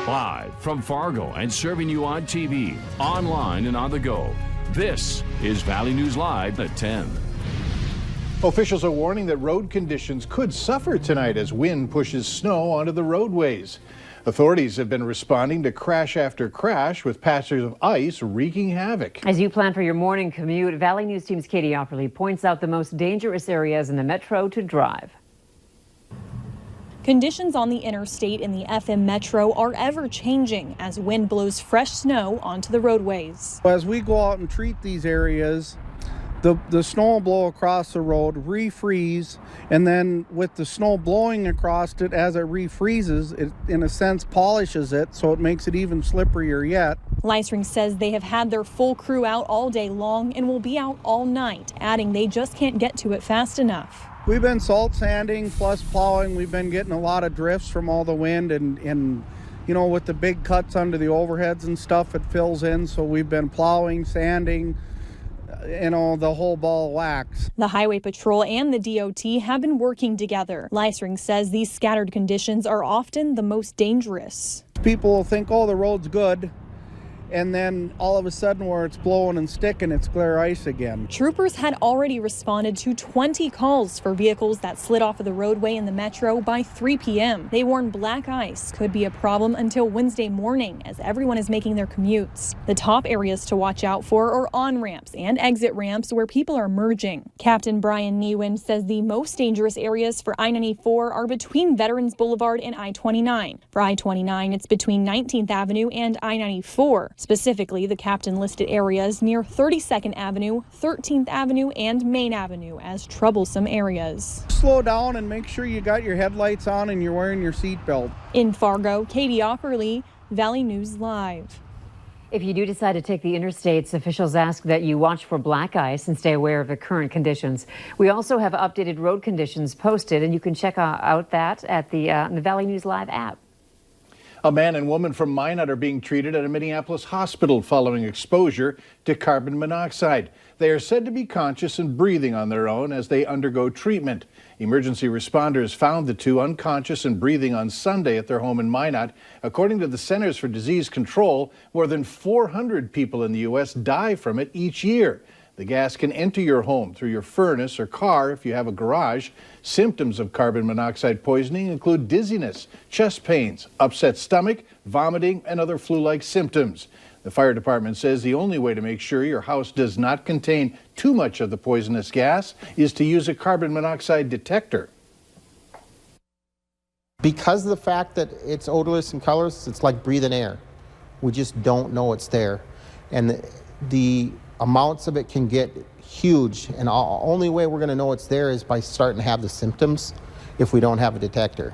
Live from Fargo and serving you on TV, online, and on the go. This is Valley News Live at 10. Officials are warning that road conditions could suffer tonight as wind pushes snow onto the roadways. Authorities have been responding to crash after crash with patches of ice wreaking havoc. As you plan for your morning commute, Valley News Team's Katie Opperly points out the most dangerous areas in the metro to drive. Conditions on the interstate in the FM Metro are ever changing as wind blows fresh snow onto the roadways. As we go out and treat these areas, the snow will blow across the road, refreeze, and then with the snow blowing across it as it refreezes, it in a sense polishes it so it makes it even slipperier yet. Lysring says they have had their full crew out all day long and will be out all night, adding they just can't get to it fast enough. We've been salt sanding plus plowing. We've been getting a lot of drifts from all the wind and you know, with the big cuts under the overheads and stuff, it fills in. So we've been plowing, sanding, you know, the whole ball of wax. The Highway Patrol and the DOT have been working together. Lysring says these scattered conditions are often the most dangerous. People will think, oh, the road's good. And then all of a sudden where it's blowing and sticking, it's glare ice again. Troopers had already responded to 20 calls for vehicles that slid off of the roadway in the metro by 3 p.m. They warned black ice could be a problem until Wednesday morning as everyone is making their commutes. The top areas to watch out for are on-ramps and exit ramps where people are merging. Captain Brian Newen says the most dangerous areas for I-94 are between Veterans Boulevard and I-29. For I-29, it's between 19th Avenue and I-94. Specifically, the captain listed areas near 32nd Avenue, 13th Avenue, and Main Avenue as troublesome areas. Slow down and make sure you got your headlights on and you're wearing your seatbelt. In Fargo, Katie Opperly, Valley News Live. If you do decide to take the interstates, officials ask that you watch for black ice and stay aware of the current conditions. We also have updated road conditions posted, and you can check out that at the Valley News Live app. A man and woman from Minot are being treated at a Minneapolis hospital following exposure to carbon monoxide. They are said to be conscious and breathing on their own as they undergo treatment. Emergency responders found the two unconscious and breathing on Sunday at their home in Minot. According to the Centers for Disease Control, more than 400 people in the U.S. die from it each year. The gas can enter your home through your furnace or car if you have a garage. Symptoms of carbon monoxide poisoning include dizziness, chest pains, upset stomach, vomiting, and other flu-like symptoms. The fire department says the only way to make sure your house does not contain too much of the poisonous gas is to use a carbon monoxide detector. Because of the fact that it's odorless and colorless, it's like breathing air. We just don't know it's there. And the amounts of it can get huge, and the only way we're going to know it's there is by starting to have the symptoms if we don't have a detector.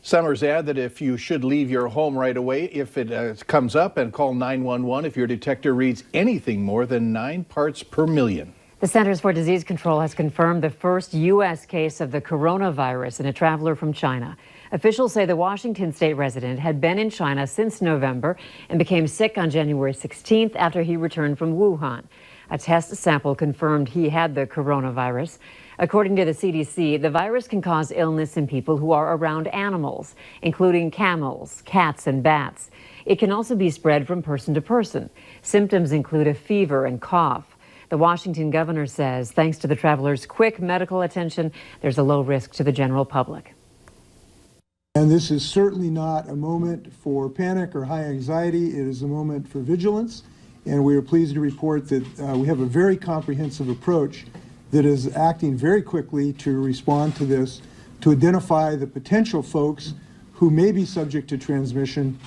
Summers add that if you should leave your home right away if it comes up, and call 911 if your detector reads anything more than 9 parts per million. The Centers for Disease Control has confirmed the first U.S. case of the coronavirus in a traveler from China. Officials say the Washington state resident had been in China since November and became sick on January 16th after he returned from Wuhan. A test sample confirmed he had the coronavirus. According to the CDC, the virus can cause illness in people who are around animals, including camels, cats, and bats. It can also be spread from person to person. Symptoms include a fever and cough. The Washington governor says thanks to the traveler's quick medical attention, there's a low risk to the general public. And this is certainly not a moment for panic or high anxiety. It is a moment for vigilance. And we are pleased to report that we have a very comprehensive approach that is acting very quickly to respond to this, to identify the potential folks who may be subject to transmission.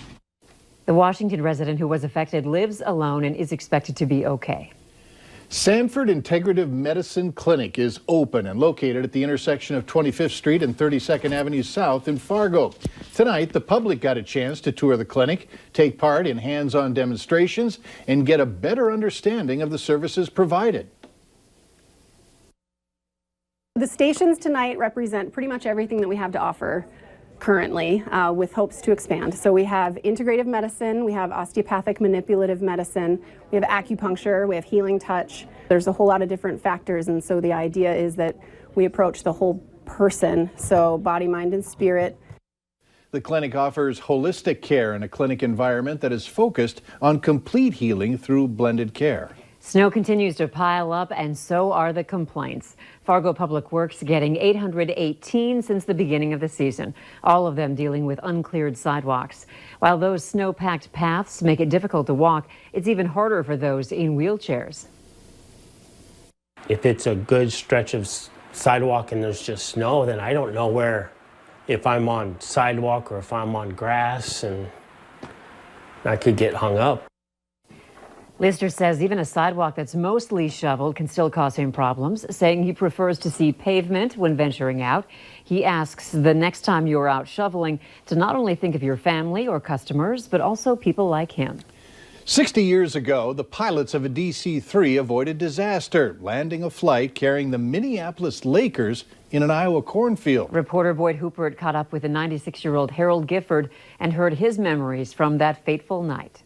The Washington resident who was affected lives alone and is expected to be okay. Sanford Integrative Medicine Clinic is open and located at the intersection of 25th Street and 32nd Avenue South in Fargo. Tonight, the public got a chance to tour the clinic, take part in hands-on demonstrations, and get a better understanding of the services provided. The stations tonight represent pretty much everything that we have to offer currently, with hopes to expand. So we have integrative medicine, we have osteopathic manipulative medicine, we have acupuncture, we have healing touch. There's a whole lot of different factors, and so the idea is that we approach the whole person, so body, mind, and spirit. The clinic offers holistic care in a clinic environment that is focused on complete healing through blended care. Snow continues to pile up, and so are the complaints. Fargo Public Works getting 818 since the beginning of the season, all of them dealing with uncleared sidewalks. While those snow-packed paths make it difficult to walk, it's even harder for those in wheelchairs. If it's a good stretch of sidewalk and there's just snow, then I don't know if I'm on sidewalk or if I'm on grass, and I could get hung up. Lister says even a sidewalk that's mostly shoveled can still cause him problems, saying he prefers to see pavement when venturing out. He asks the next time you're out shoveling to not only think of your family or customers, but also people like him. 60 years ago, the pilots of a DC-3 avoided disaster, landing a flight carrying the Minneapolis Lakers in an Iowa cornfield. Reporter Boyd Huppert caught up with the 96-year-old Harold Gifford and heard his memories from that fateful night.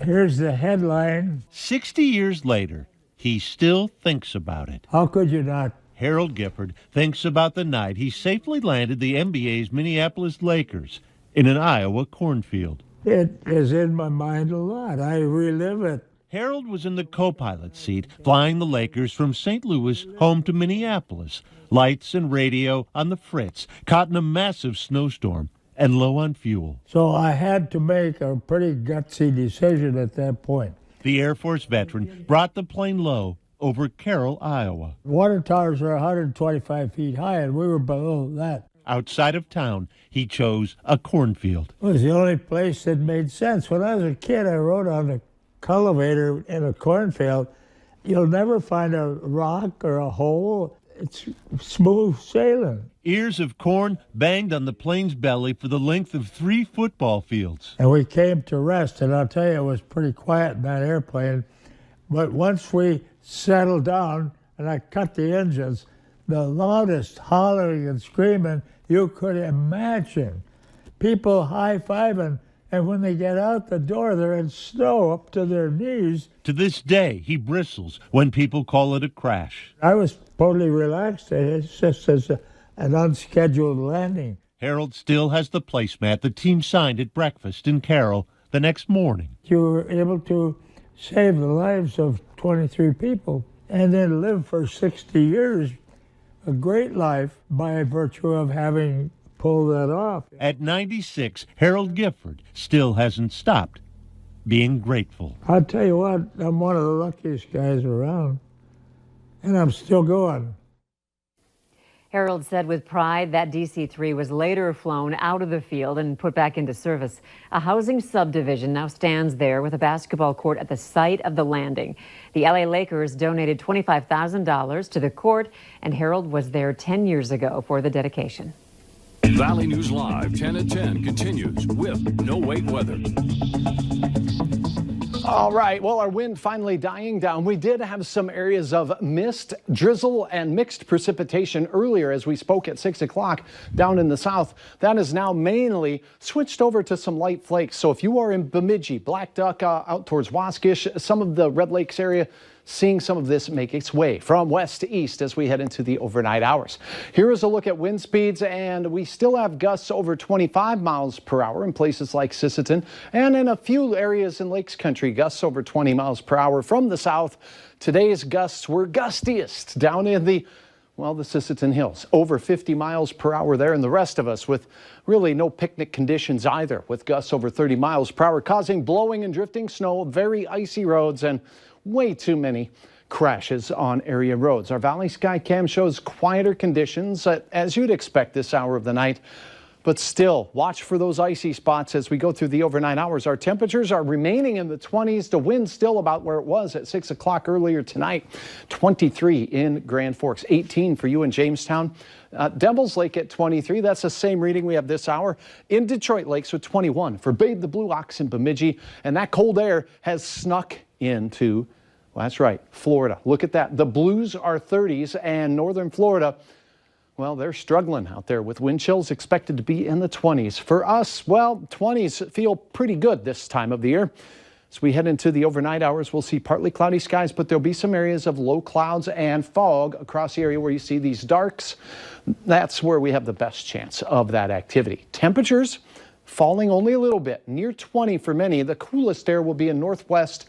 Here's the headline. 60 years later, he still thinks about it. How could you not? Harold Gifford thinks about the night he safely landed the NBA's Minneapolis Lakers in an Iowa cornfield. It is in my mind a lot. I relive it. Harold was in the co-pilot seat, flying the Lakers from St. Louis home to Minneapolis. Lights and radio on the fritz, caught in a massive snowstorm and low on fuel. So I had to make a pretty gutsy decision at that point. The Air Force veteran brought the plane low over Carroll, Iowa. Water towers are 125 feet high, and we were below that. Outside of town, he chose a cornfield. It was the only place that made sense. When I was a kid, I rode on a cultivator in a cornfield. You'll never find a rock or a hole. It's smooth sailing. Ears of corn banged on the plane's belly for the length of 3 football fields. And we came to rest, and I'll tell you, it was pretty quiet in that airplane. But once we settled down and I cut the engines, the loudest hollering and screaming you could imagine. People high-fiving, and when they get out the door, they're in snow up to their knees. To this day, he bristles when people call it a crash. I was totally relaxed. It's just as an unscheduled landing. Harold still has the placemat the team signed at breakfast in Carroll the next morning. You were able to save the lives of 23 people and then live for 60 years, a great life by virtue of having pulled that off. At 96, Harold Gifford still hasn't stopped being grateful. I'll tell you what, I'm one of the luckiest guys around, and I'm still going. Harold said with pride that DC-3 was later flown out of the field and put back into service. A housing subdivision now stands there with a basketball court at the site of the landing. The LA Lakers donated $25,000 to the court, and Harold was there 10 years ago for the dedication. Valley News Live 10 at 10 continues with no wait weather. All right, well, our wind finally dying down. We did have some areas of mist, drizzle, and mixed precipitation earlier as we spoke at 6 o'clock down in the south. That is now mainly switched over to some light flakes. So if you are in Bemidji, Black Duck, out towards Waskish, some of the Red Lakes area, seeing some of this make its way from west to east as we head into the overnight hours. Here is a look at wind speeds, and we still have gusts over 25 miles per hour in places like Sisseton, and in a few areas in Lakes Country, gusts over 20 miles per hour from the south. Today's gusts were gustiest down in the Sisseton Hills, over 50 miles per hour there, and the rest of us with really no picnic conditions either, with gusts over 30 miles per hour, causing blowing and drifting snow, very icy roads, and way too many crashes on area roads. Our Valley Sky Cam shows quieter conditions as you'd expect this hour of the night, but still watch for those icy spots as we go through the overnight hours. Our temperatures are remaining in the 20s. The wind still about where it was at 6 o'clock earlier tonight. 23 in Grand Forks, 18 for you in Jamestown. Devil's Lake at 23. That's the same reading we have this hour. In Detroit Lakes with 21 for Babe the Blue Ox in Bemidji. And that cold air has snuck into, well, that's right, Florida. Look at that. The Blues are 30s, and northern Florida, well, they're struggling out there with wind chills expected to be in the 20s. For us, well, 20s feel pretty good this time of the year. As we head into the overnight hours, we'll see partly cloudy skies, but there'll be some areas of low clouds and fog across the area where you see these darks. That's where we have the best chance of that activity. Temperatures falling only a little bit, near 20 for many. The coolest air will be in northwest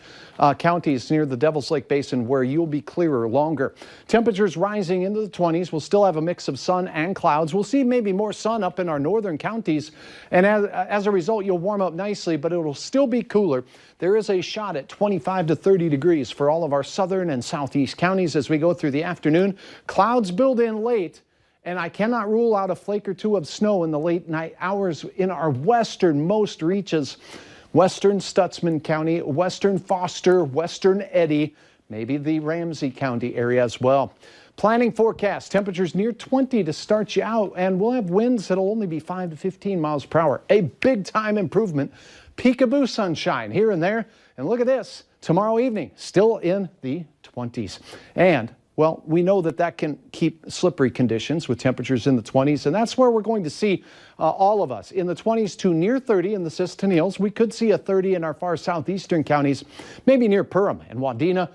counties near the Devil's Lake Basin, where you'll be clearer longer. Temperatures rising into the 20s. We'll still have a mix of sun and clouds. We'll see maybe more sun up in our northern counties, and as a result, you'll warm up nicely, but it'll still be cooler. There is a shot at 25 to 30 degrees for all of our southern and southeast counties as we go through the afternoon. Clouds build in late, and I cannot rule out a flake or two of snow in the late night hours in our westernmost reaches. Western Stutsman County, western Foster, western Eddy, maybe the Ramsey County area as well. Planning forecast, temperatures near 20 to start you out, and we'll have winds that'll only be 5 to 15 miles per hour. A big time improvement. Peekaboo sunshine here and there. And look at this, tomorrow evening, still in the 20s. And well, we know that can keep slippery conditions with temperatures in the 20s, and that's where we're going to see all of us in the 20s to near 30 in the Sistennials. We could see a 30 in our far southeastern counties, maybe near Perham and Wadena.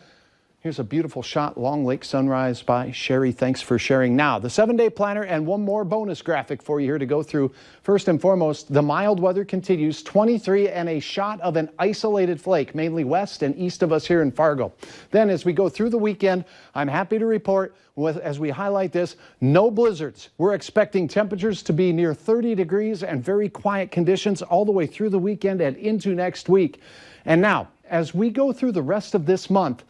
Here's a beautiful shot, Long Lake sunrise by Sherry. Thanks for sharing. Now, the 7-day planner and one more bonus graphic for you here to go through. First and foremost, the mild weather continues, 23 and a shot of an isolated flake, mainly west and east of us here in Fargo. Then as we go through the weekend, I'm happy to report, as we highlight this, no blizzards. We're expecting temperatures to be near 30 degrees and very quiet conditions all the way through the weekend and into next week. And now, as we go through the rest of this month,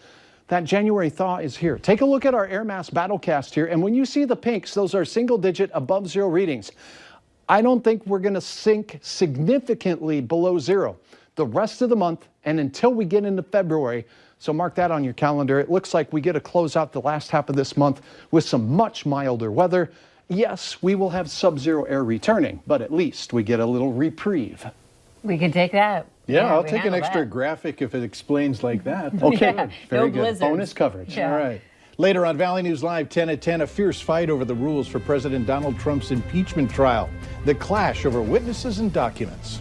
that January thaw is here. Take a look at our air mass battlecast here, and when you see the pinks, those are single-digit above zero readings. I don't think we're going to sink significantly below zero the rest of the month and until we get into February. So mark that on your calendar. It looks like we get to close out the last half of this month with some much milder weather. Yes, we will have sub-zero air returning, but at least we get a little reprieve. We can take that. Yeah, I'll take an extra graphic if it explains like that. Okay, Yeah, very no good. blizzards. Bonus coverage. Yeah. All right. Later on Valley News Live, 10 at 10, a fierce fight over the rules for President Donald Trump's impeachment trial. The clash over witnesses and documents.